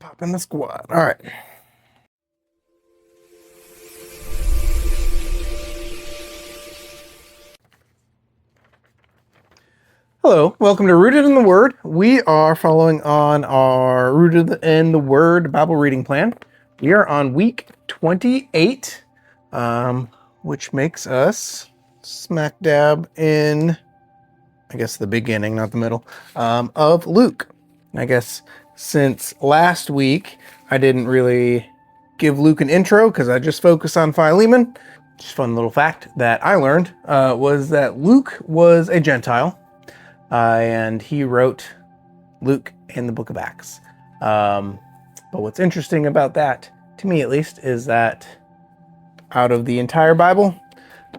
Pop in the squad. All right. Hello, welcome to Rooted in the Word. We are following on our Rooted in the Word Bible reading plan. We are on week 28, which makes us smack dab in, I guess, the beginning, not the middle, of Luke. And I guess since last week, I didn't really give Luke an intro because I just focused on Philemon. Just a fun little fact that I learned was that Luke was a Gentile. And he wrote Luke and the book of Acts. But what's interesting about that, to me at least, is that out of the entire Bible,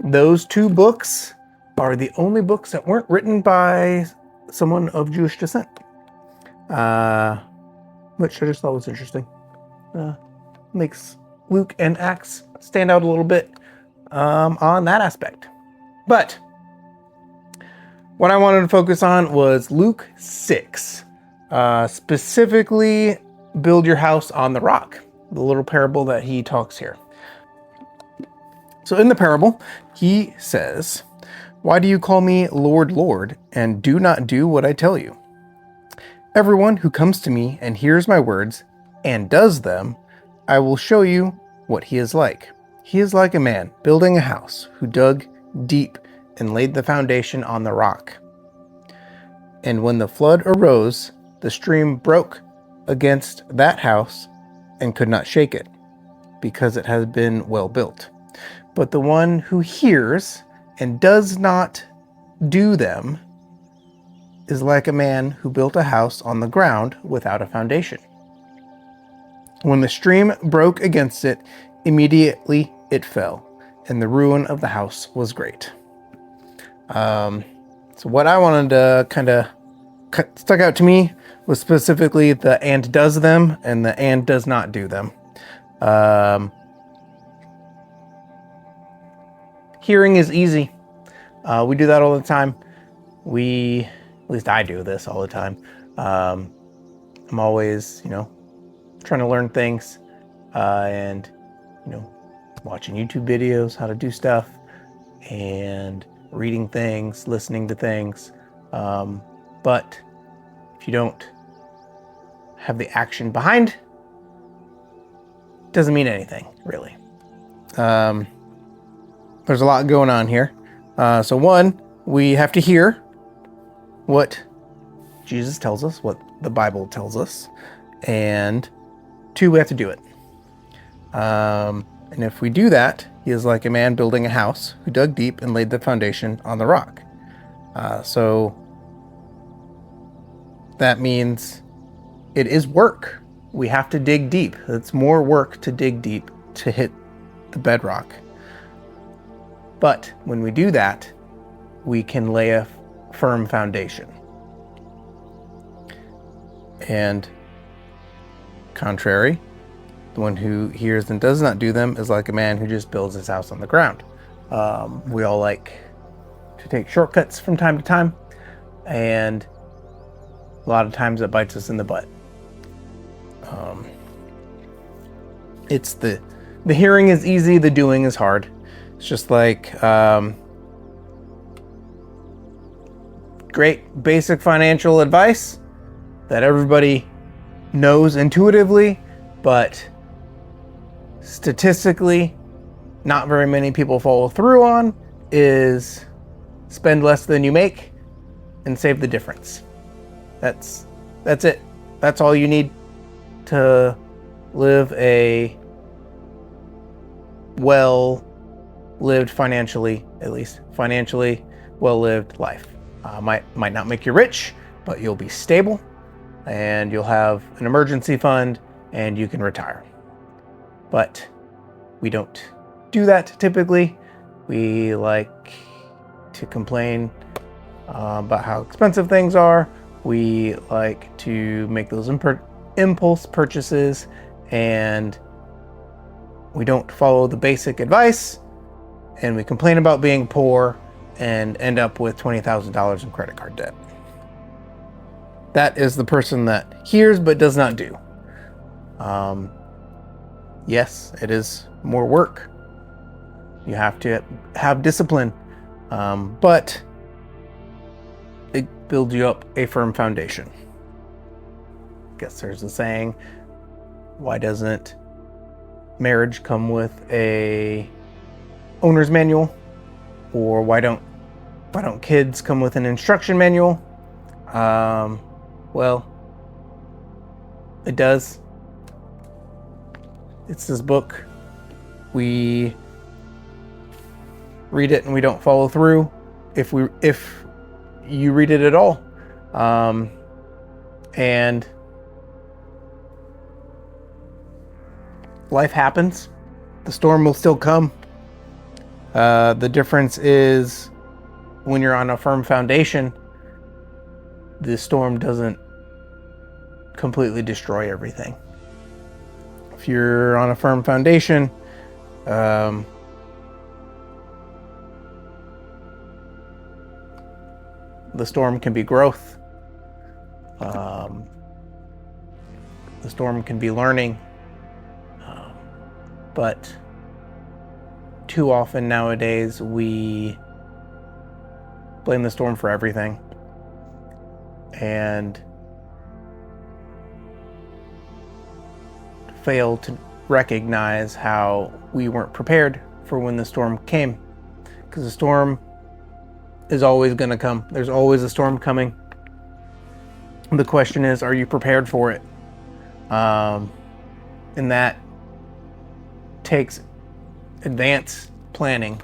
those two books are the only books that weren't written by someone of Jewish descent. Which I just thought was interesting. Makes Luke and Acts stand out a little bit on that aspect. But what I wanted to focus on was Luke 6, specifically build your house on the rock, the little parable that he talks here. So in the parable, he says, "Why do you call me Lord, Lord, and do not do what I tell you? Everyone who comes to me and hears my words and does them, I will show you what he is like. He is like a man building a house who dug deep and laid the foundation on the rock. And when the flood arose, the stream broke against that house and could not shake it, because it has been well built. But the one who hears and does not do them is like a man who built a house on the ground without a foundation. When the stream broke against it, immediately it fell, and the ruin of the house was great." So what I wanted to kind of stuck out to me was specifically the "and does them" and the "and does not do them." Hearing is easy. We do that all the time. At least I do this all the time. I'm always, trying to learn things and, watching YouTube videos, how to do stuff, and reading things, listening to things. But if you don't have the action behind, it doesn't mean anything, really. There's a lot going on here. So one, we have to hear what Jesus tells us, what the Bible tells us. And two, we have to do it. And if we do that, he is like a man building a house who dug deep and laid the foundation on the rock. So that means it is work. We have to dig deep. It's more work to dig deep to hit the bedrock. But when we do that, we can lay a firm foundation. And contrary, the one who hears and does not do them is like a man who just builds his house on the ground. We all like to take shortcuts from time to time, and a lot of times it bites us in the butt. It's the hearing is easy, the doing is hard. It's just like great basic financial advice that everybody knows intuitively, but statistically not very many people follow through on, is spend less than you make and save the difference. That's it. That's all you need to live a well-lived, financially, at least financially well-lived life. Might not make you rich, but you'll be stable, and you'll have an emergency fund, and you can retire. But we don't do that typically. We like to complain about how expensive things are. We like to make those impulse purchases, and we don't follow the basic advice, and we complain about being poor and end up with $20,000 in credit card debt. That is the person that hears but does not do. Yes, it is more work. You have to have discipline, but it builds you up a firm foundation. I guess there's a saying, why doesn't marriage come with a owner's manual? Or why don't kids come with an instruction manual? Well, it does. It's this book. We read it and we don't follow through. If you read it at all, and life happens, the storm will still come. The difference is when you're on a firm foundation, the storm doesn't completely destroy everything. If you're on a firm foundation, the storm can be growth. The storm can be learning. But too often nowadays we blame the storm for everything and fail to recognize how we weren't prepared for when the storm came. Because the storm is always going to come. There's always a storm coming. The question is, are you prepared for it? And that takes advanced planning.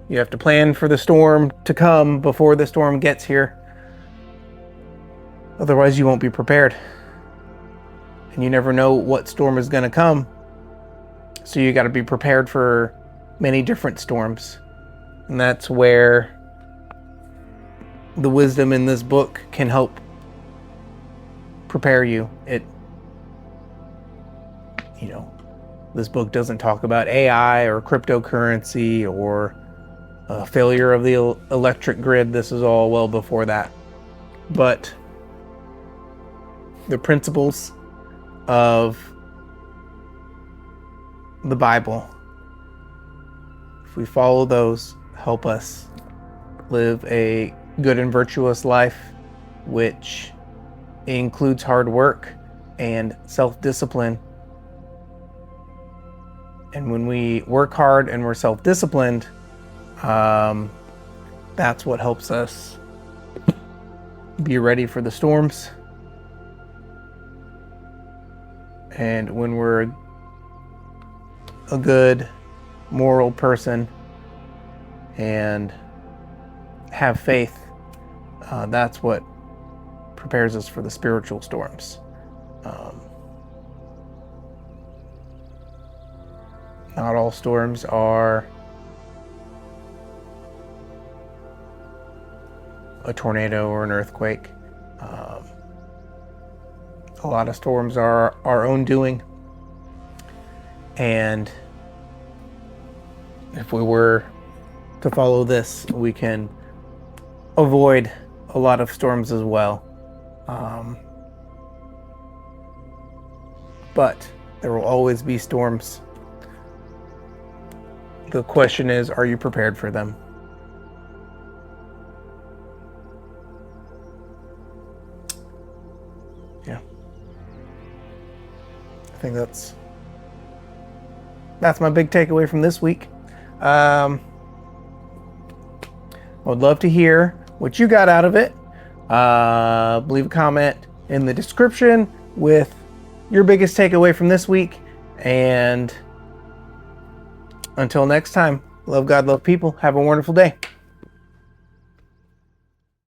You have to plan for the storm to come before the storm gets here. Otherwise, you won't be prepared. And you never know what storm is going to come. So you got to be prepared for many different storms. And that's where the wisdom in this book can help prepare you. This book doesn't talk about AI or cryptocurrency or failure of the electric grid. This is all well before that. But the principles of the Bible, if we follow those, help us live a good and virtuous life, which includes hard work and self-discipline. And when we work hard and we're self-disciplined, that's what helps us be ready for the storms. And when we're a good moral person and have faith, that's what prepares us for the spiritual storms. Not all storms are a tornado or an earthquake. A lot of storms are our own doing. And if we were to follow this, we can avoid a lot of storms as well. But there will always be storms. The question is, are you prepared for them? Yeah. I think that's my big takeaway from this week. I would love to hear what you got out of it. Leave a comment in the description with your biggest takeaway from this week. And until next time, love God, love people. Have a wonderful day.